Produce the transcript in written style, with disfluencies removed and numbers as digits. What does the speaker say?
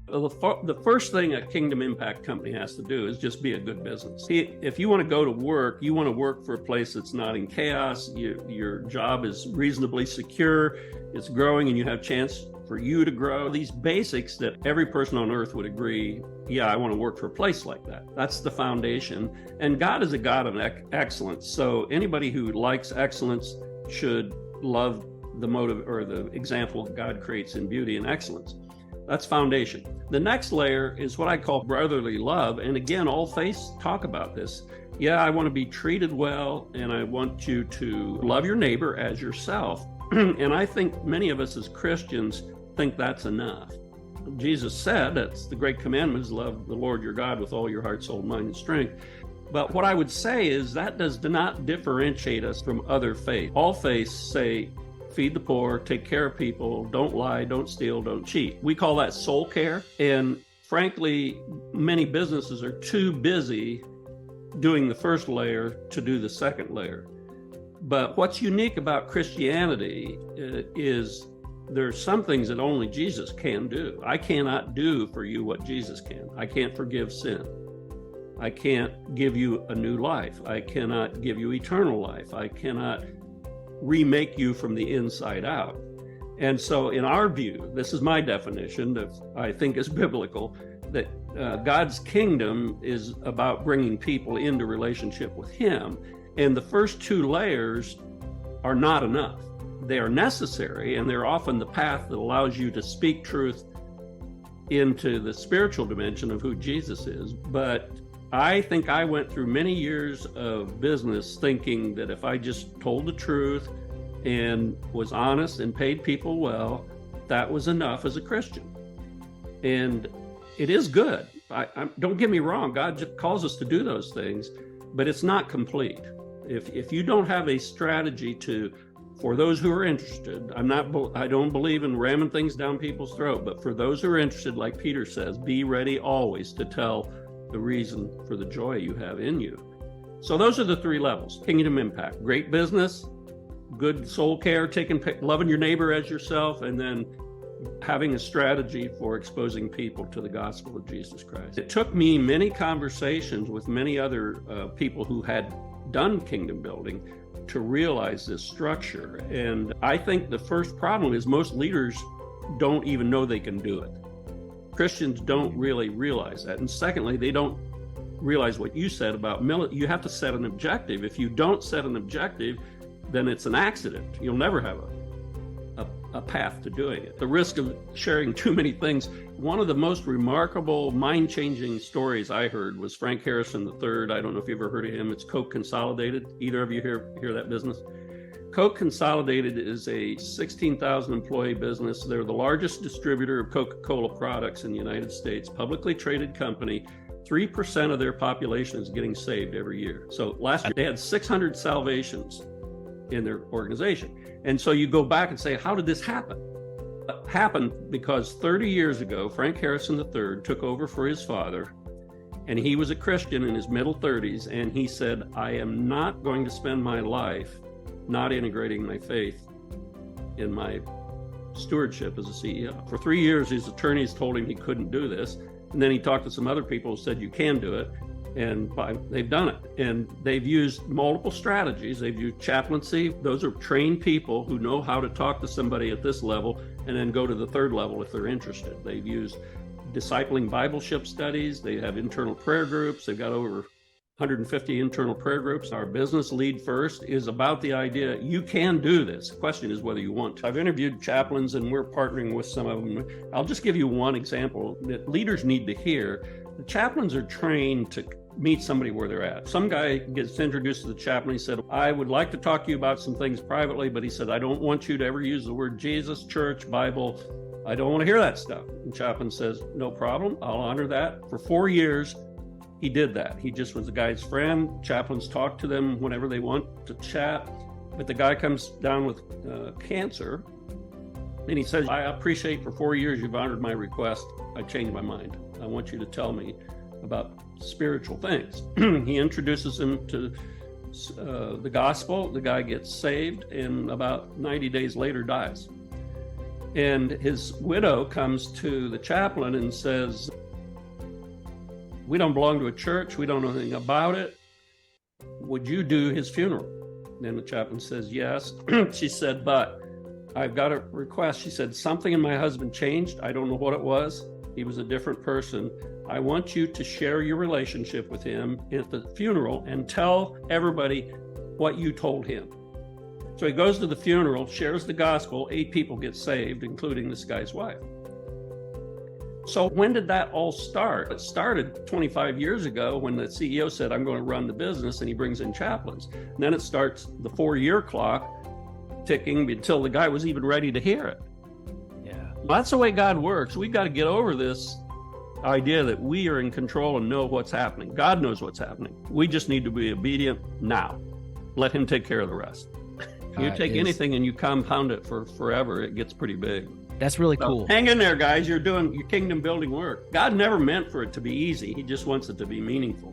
The first thing a Kingdom Impact company has to do is just be a good business. If you want to go to work, you want to work for a place that's not in chaos. Your job is reasonably secure, it's growing, and you have a chance for you to grow. These basics that every person on earth would agree, yeah, I want to work for a place like that. That's the foundation. And God is a God of excellence. So anybody who likes excellence should love the motive or the example God creates in beauty and excellence. That's foundation. The next layer is what I call brotherly love. And again, all faiths talk about this. Yeah, I want to be treated well, and I want you to love your neighbor as yourself. And I think many of us as Christians think that's enough. Jesus said that's the great commandment is love the Lord your God with all your heart, soul, mind, and strength. But what I would say is that does not differentiate us from other faiths. All faiths say, feed the poor, take care of people, don't lie, don't steal, don't cheat. We call that soul care. And frankly, many businesses are too busy doing the first layer to do the second layer. But what's unique about Christianity is there's some things that only Jesus can do. I cannot do for you what Jesus can. I can't forgive sin. I can't give you a new life. I cannot give you eternal life. I cannot remake you from the inside out. And so in our view, this is my definition that I think is biblical, that God's kingdom is about bringing people into relationship with Him. And the first two layers are not enough. They are necessary, and they're often the path that allows you to speak truth into the spiritual dimension of who Jesus is. But I think I went through many years of business thinking that if I just told the truth and was honest and paid people well, that was enough as a Christian. And it is good. Don't get me wrong, God just calls us to do those things, but it's not complete. If you don't have a strategy for those who are interested, I don't believe in ramming things down people's throat, but for those who are interested, like Peter says, be ready always to tell the reason for the joy you have in you. So those are the three levels. Kingdom impact, great business, good soul care, loving your neighbor as yourself, and then having a strategy for exposing people to the gospel of Jesus Christ. It took me many conversations with many other people who had done kingdom building to realize this structure. And I think the first problem is most leaders don't even know they can do it. Christians don't really realize that. And secondly, they don't realize what you said about you have to set an objective. If you don't set an objective, then it's an accident. You'll never have a path to doing it. The risk of sharing too many things. One of the most remarkable, mind-changing stories I heard was Frank Harrison III. I don't know if you've ever heard of him. It's Coke Consolidated. Either of you hear that business? Coke Consolidated is a 16,000 employee business. They're the largest distributor of Coca-Cola products in the United States, publicly traded company. 3% of their population is getting saved every year. So last year they had 600 salvations in their organization. And so you go back and say, how did this happen? It happened because 30 years ago, Frank Harrison III took over for his father, and he was a Christian in his middle 30s, and he said, I am not going to spend my life not integrating my faith in my stewardship as a CEO. For 3 years, his attorneys told him he couldn't do this, and then he talked to some other people who said, you can do it. And they've done it. And they've used multiple strategies. They've used chaplaincy. Those are trained people who know how to talk to somebody at this level and then go to the third level if they're interested. They've used discipling Bibleship studies. They have internal prayer groups. They've got over 150 internal prayer groups. Our business Lead First is about the idea you can do this. The question is whether you want to. I've interviewed chaplains and we're partnering with some of them. I'll just give you one example that leaders need to hear. The chaplains are trained to meet somebody where they're at. Some guy gets introduced to the chaplain. He said, I would like to talk to you about some things privately, but he said, I don't want you to ever use the word Jesus, church, Bible. I don't want to hear that stuff. And the chaplain says, no problem. I'll honor that. For 4 years, he did that. He just was the guy's friend. Chaplains talk to them whenever they want to chat. But the guy comes down with cancer. And he says, I appreciate for 4 years you've honored my request. I changed my mind. I want you to tell me about spiritual things. He introduces him to the gospel. The guy gets saved and about 90 days later dies. And his widow comes to the chaplain and says, we don't belong to a church. We don't know anything about it. Would you do his funeral? Then the chaplain says, yes. She said, but I've got a request. She said, something in my husband changed. I don't know what it was. He was a different person. I want you to share your relationship with him at the funeral and tell everybody what you told him. So he goes to the funeral, shares the gospel, 8 people get saved, including this guy's wife. So when did that all start? It started 25 years ago when the CEO said, I'm going to run the business, and he brings in chaplains. And then it starts the 4-year clock ticking until the guy was even ready to hear it. Yeah. Well, that's the way God works. We've got to get over this idea that we are in control and know what's happening. God knows what's happening. We just need to be obedient now. Let him take care of the rest. You take anything and you compound it for forever, it gets pretty big. That's really cool. Hang in there, guys. You're doing your kingdom building work. God never meant for it to be easy. He just wants it to be meaningful.